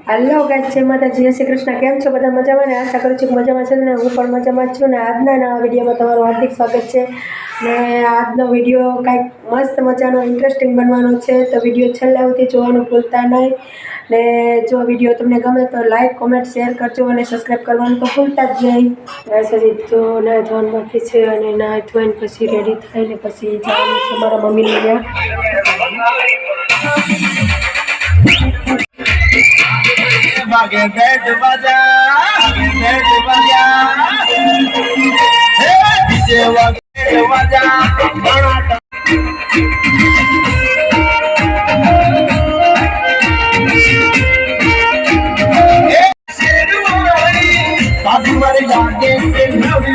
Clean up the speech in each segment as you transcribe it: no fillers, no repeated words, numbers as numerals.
Hello guys, जय माताजी, जय श्री कृष्ण। केम छो बधा मजामां ने? आशा करूँ છું મજામાં છે ને હું પણ મજામાં છું ને આજના નવા વિડીયોમાં તમારું હાર્દિક સ્વાગત છે ને આજનો વિડીયો કંઈક મસ્ત મજાનો ઇન્ટરેસ્ટિંગ બનવાનો છે તો વિડીયો છેલ્લે સુધી જોવાનું ભૂલતા નહીં ને જો વિડીયો તમને ગમે તો લાઈક કોમેન્ટ શેર કરજો અને સબસ્ક્રાઈબ કરવાનું તો ભૂલતા જ નહીં। હજી તો ના ધોવાનું બાકી છે અને ના ધોઈને પછી રેડી થઈને પછી જવાનું છે મારા મમ્મીને ત્યાં। बागे बैठ बजा हे डीजे वागे बजा बाबू मारे लागे से नवी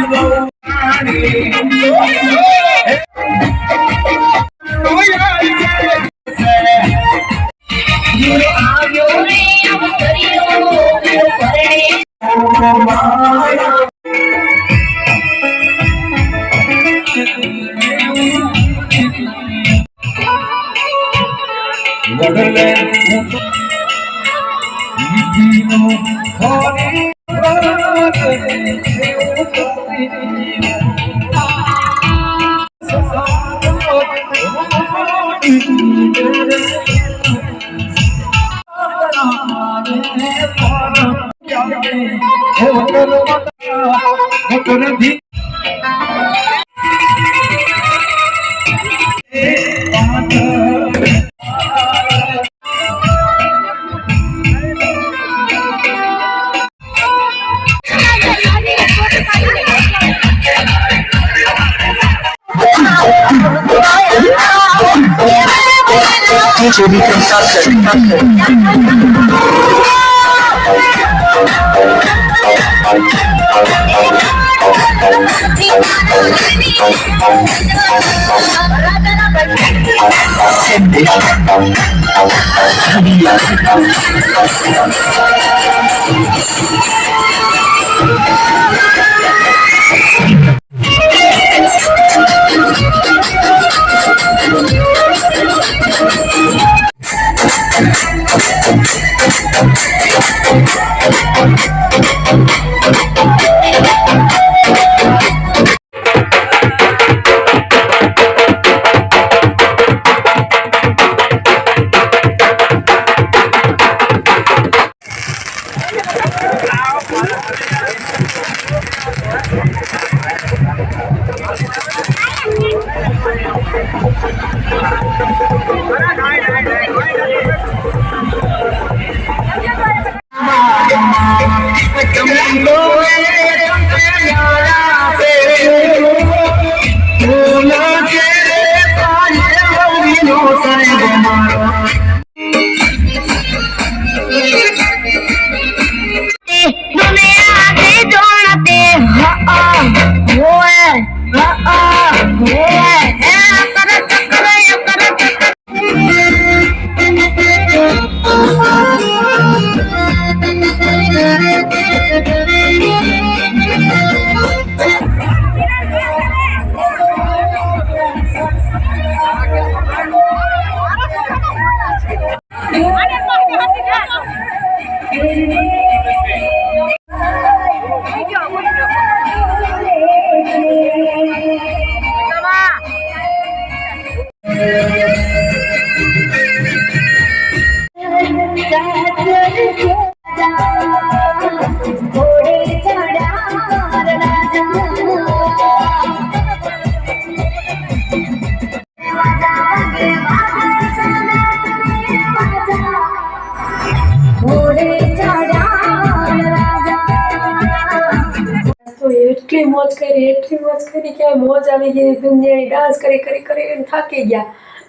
એટલી મોજ કરી કે મોજ આવી ગઈ દુનિયાની ડાન્સ કરી થાકી ગયા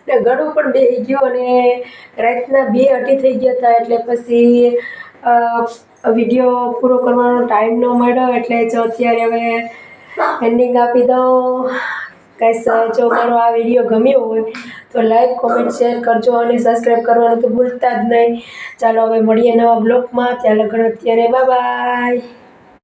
ને ગળું પણ બેસી ગયું અને રાતના 2-2:30 થઈ ગયા હતા એટલે પછી વિડીયો પૂરો કરવાનો ટાઈમ ન મળ્યો એટલે જો અત્યારે હવે એન્ડિંગ આપી દઉં। ગાઈસ, જો મારો આ વિડીયો ગમ્યો હોય તો લાઈક કોમેન્ટ શેર કરજો અને સબસ્ક્રાઈબ કરવાનું તો ભૂલતા જ નહીં। ચાલો હવે મળીએ નવા બ્લોગમાં, ત્યાં લગન અત્યારે બાય બાય।